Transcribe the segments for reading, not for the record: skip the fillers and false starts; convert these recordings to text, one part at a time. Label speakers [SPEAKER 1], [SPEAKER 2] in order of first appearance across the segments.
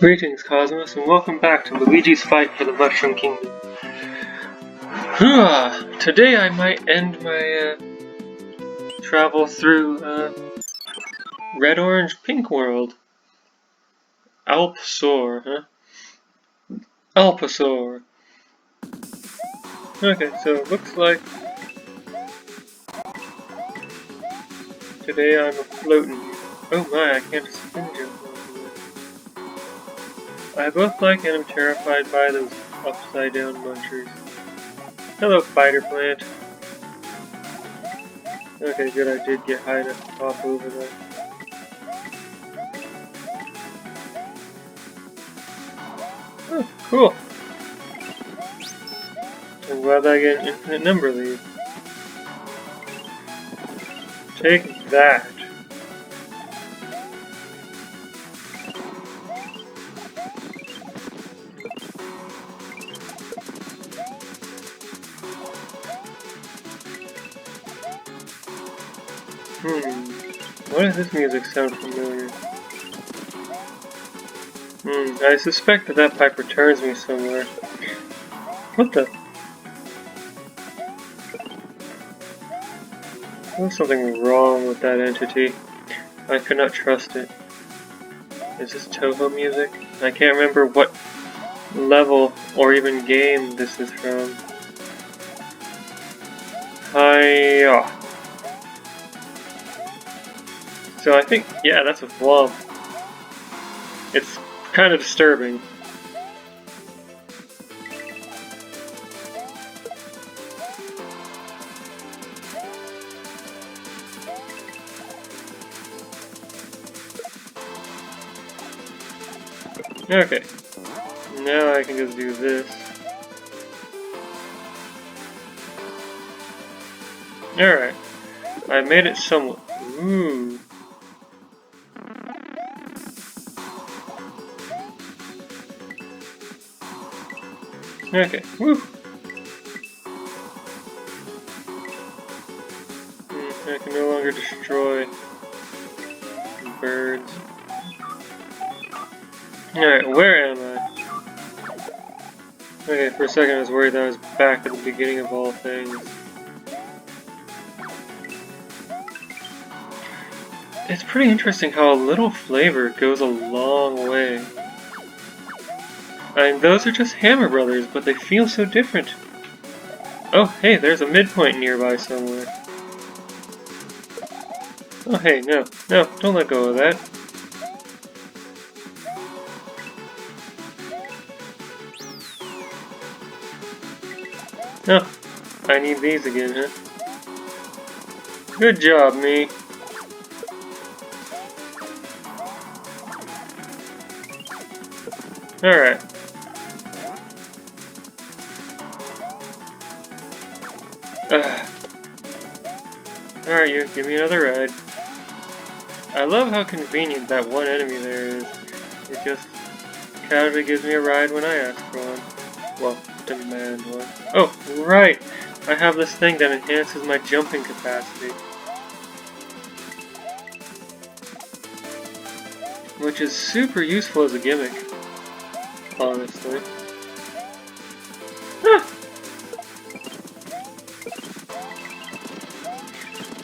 [SPEAKER 1] Greetings, Cosmos, and welcome back to Luigi's Fight for the Mushroom Kingdom. Today I might end my travel through Red, Orange, Pink World. Alpsaur, huh? Alpsaur. Okay, so it looks like today I'm floating. Oh my, I can't spin jump. I both like and am terrified by those upside down munchers. Hello, fighter plant. Okay, good, I did get high enough to hop over that. Oh, cool. I'm glad I get an infinite number lead. Take that. Why does this music sound familiar? I suspect that pipe returns me somewhere. What the? There's something wrong with that entity. I could not trust it. Is this Toho music? I can't remember what level or even game this is from. Hiya. So I think, yeah, that's a flub. It's kind of disturbing. Okay, now I can just do this. Alright, I made it somewhat. Ooh. Okay, woo! I can no longer destroy birds. Alright, where am I? Okay, for a second I was worried that I was back at the beginning of all things. It's pretty interesting how a little flavor goes a long way. I mean, those are just Hammer Brothers, but they feel so different. Oh, hey, there's a midpoint nearby somewhere. Oh, hey, no, don't let go of that. Oh, I need these again, huh? Good job, me. Alright. Alright, you, give me another ride. I love how convenient that one enemy there is. It just casually gives me a ride when I ask for one. Well, demand one. Oh, right! I have this thing that enhances my jumping capacity. Which is super useful as a gimmick. Honestly. Ah!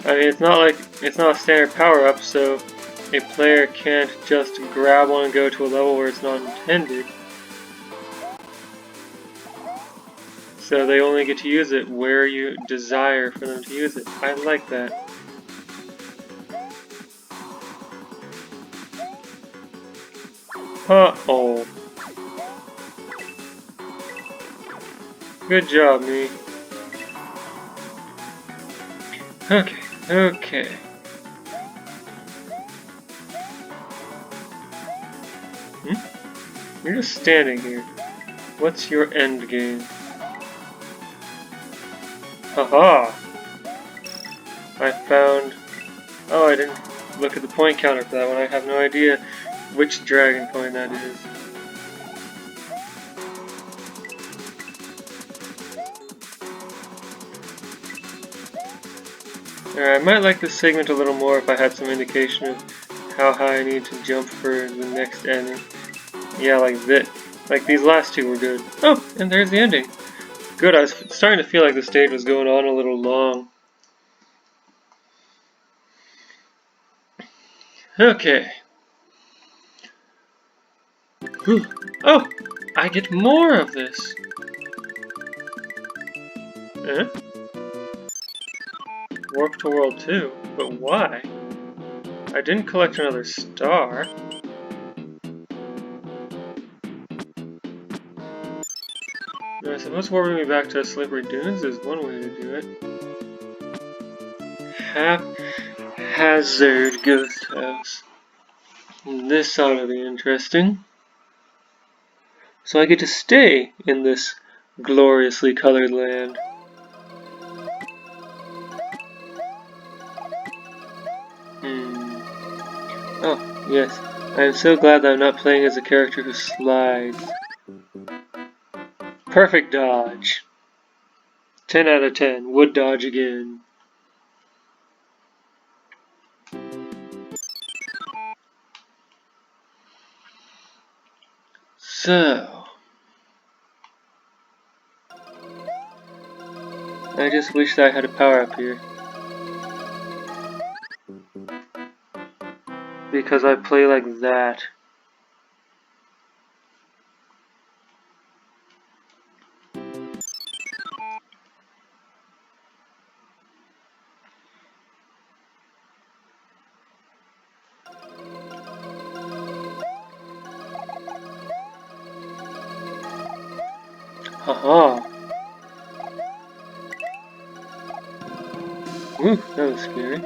[SPEAKER 1] I mean, it's not a standard power-up, so a player can't just grab one and go to a level where it's not intended. So they only get to use it where you desire for them to use it. I like that. Uh-oh. Good job, me. Okay. You're just standing here. What's your end game? Haha! I found... Oh, I didn't look at the point counter for that one. I have no idea which dragon point that is. Alright, I might like this segment a little more if I had some indication of how high I need to jump for the next Yeah, like that. Like these last two were good. Oh, and there's the ending. Good, I was starting to feel like the stage was going on a little long. Okay. Whew. Oh! I get more of this! Eh? Warp to World 2? But why? I didn't collect another star. I suppose warping me back to Slippery Dunes is one way to do it. Haphazard Ghost House. This ought to be interesting. So I get to stay in this gloriously colored land. Oh, yes. I am so glad that I'm not playing as a character who slides. Perfect dodge. 10 out of 10. Would dodge again. So... I just wish that I had a power up here. Because I play like that. Haha. Ooh, that was scary.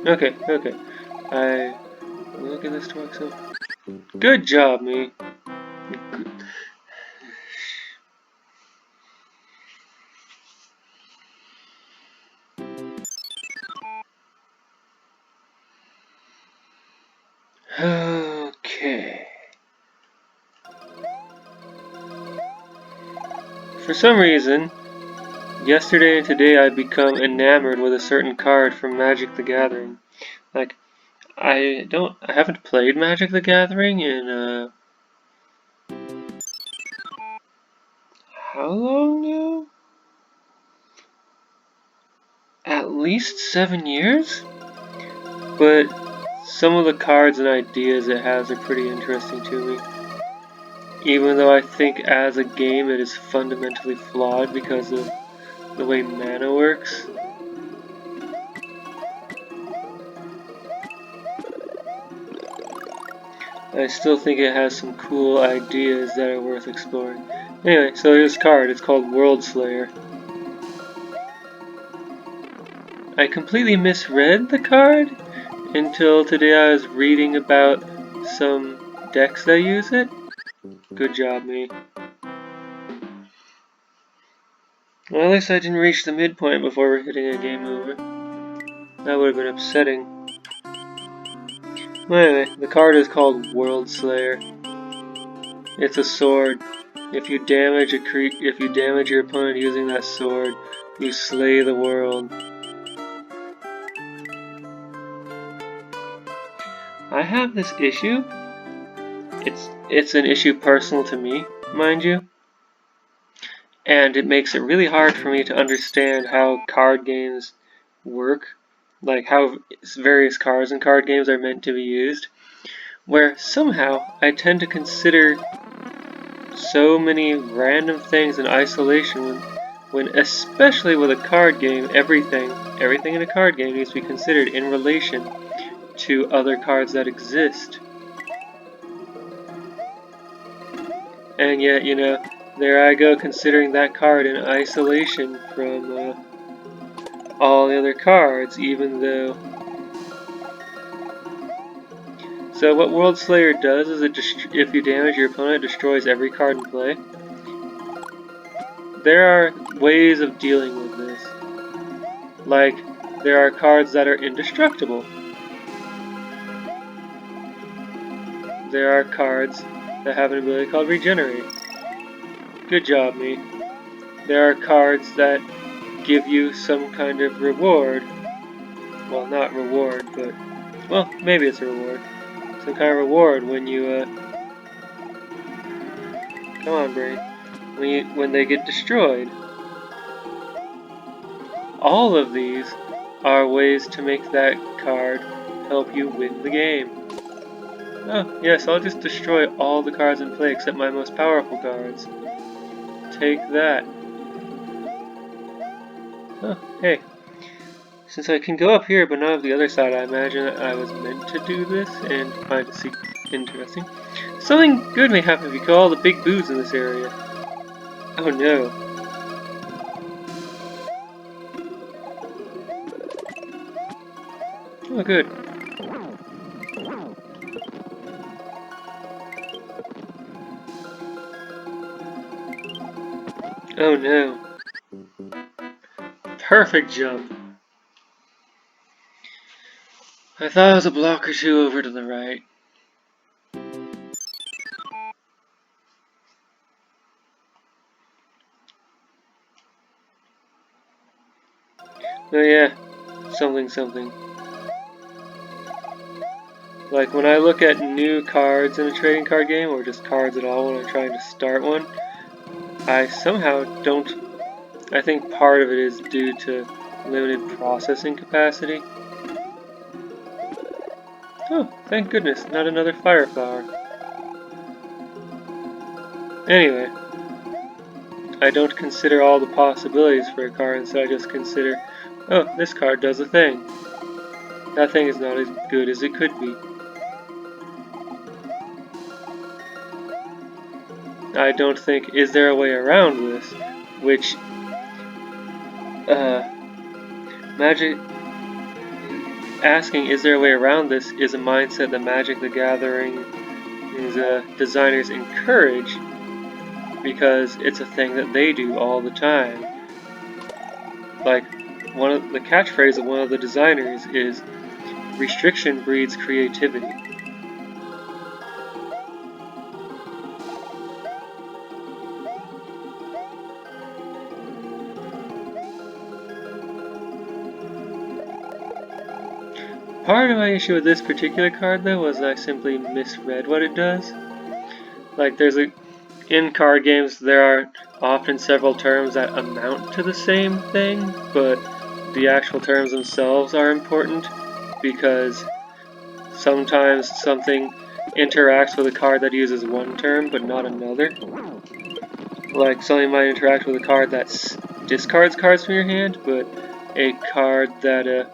[SPEAKER 1] Okay, okay. I will get this to work so. Good job, me. Okay. For some reason, yesterday and today I've become enamored with a certain card from Magic the Gathering. Like, I haven't played Magic the Gathering in, how long now? At least 7 years? But some of the cards and ideas it has are pretty interesting to me. Even though I think as a game it is fundamentally flawed because of the way mana works. I still think it has some cool ideas that are worth exploring. Anyway, so here's this card. It's called World Slayer. I completely misread the card until today I was reading about some decks that use it. Good job, me. Well, at least I didn't reach the midpoint before hitting a game over. That would have been upsetting. Well, anyway, the card is called World Slayer. It's a sword. If you damage your opponent using that sword, you slay the world. I have this issue. It's an issue personal to me, mind you. And it makes it really hard for me to understand how card games work, like how various cards in card games are meant to be used, where somehow I tend to consider so many random things in isolation when especially with a card game, everything in a card game needs to be considered in relation to other cards that exist. And yet, you know, there I go considering that card in isolation from all the other cards, even though... So what World Slayer does is if you damage your opponent, it destroys every card in play. There are ways of dealing with this. Like, there are cards that are indestructible. There are cards that have an ability called Regenerate. Good job, me. There are cards that give you some kind of reward. Well, not reward, but... Well, maybe it's a reward. Some kind of reward when you Come on, brain. When they get destroyed. All of these are ways to make that card help you win the game. Oh, yes, I'll just destroy all the cards in play except my most powerful cards. Take that. Oh, hey. Since I can go up here but not up the other side, I imagine I was meant to do this and find it interesting. Something good may happen if you kill all the big boos in this area. Oh no. Oh good. Oh no. Perfect jump. I thought it was a block or two over to the right. Oh yeah. Something. Like when I look at new cards in a trading card game, or just cards at all when I'm trying to start one, I somehow don't. I think part of it is due to limited processing capacity. Oh, thank goodness, not another fire flower. Anyway, I don't consider all the possibilities for a card, and so I just consider, oh, this card does a thing. That thing is not as good as it could be. I don't think, is there a way around this? Which, Magic, asking is there a way around this is a mindset that Magic the Gathering's designers encourage because it's a thing that they do all the time. Like, one of the catchphrase of one of the designers is, restriction breeds creativity. Part of my issue with this particular card, though, was I simply misread what it does. Like, in card games, there are often several terms that amount to the same thing, but the actual terms themselves are important because sometimes something interacts with a card that uses one term but not another. Like, something might interact with a card that discards cards from your hand, but a card that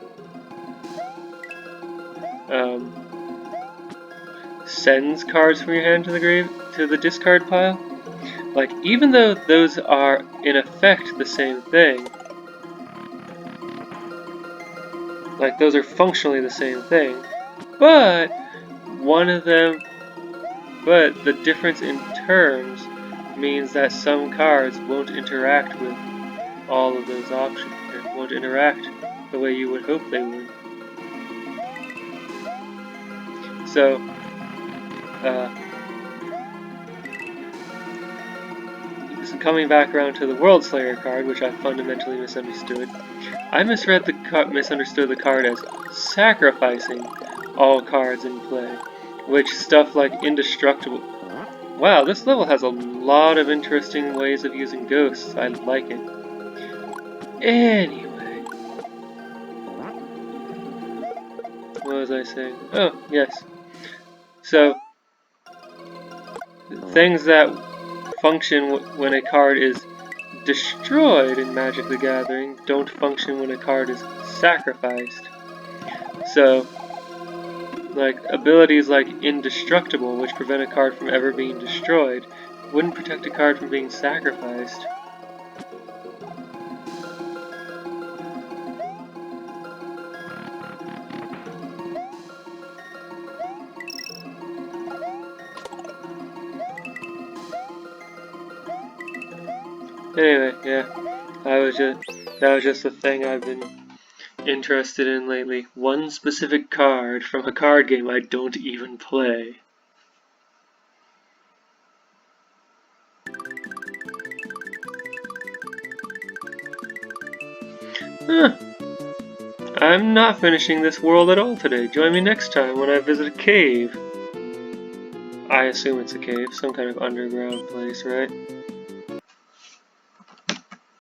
[SPEAKER 1] sends cards from your hand to the discard pile. Like, even though those are in effect the same thing, like those are functionally the same thing, but the difference in terms means that some cards won't interact with all of those options, or won't interact the way you would hope they would. So, coming back around to the World Slayer card, which I fundamentally misunderstood, I misunderstood the card as sacrificing all cards in play, which stuff like indestructible. Wow, this level has a lot of interesting ways of using ghosts. I like it. Anyway, what was I saying? Oh, yes. So, things that function when a card is destroyed in Magic the Gathering don't function when a card is sacrificed. So, like, abilities like Indestructible, which prevent a card from ever being destroyed, wouldn't protect a card from being sacrificed. Anyway, yeah, that was just a thing I've been interested in lately. One specific card from a card game I don't even play. Huh. I'm not finishing this world at all today. Join me next time when I visit a cave. I assume it's a cave, some kind of underground place, right?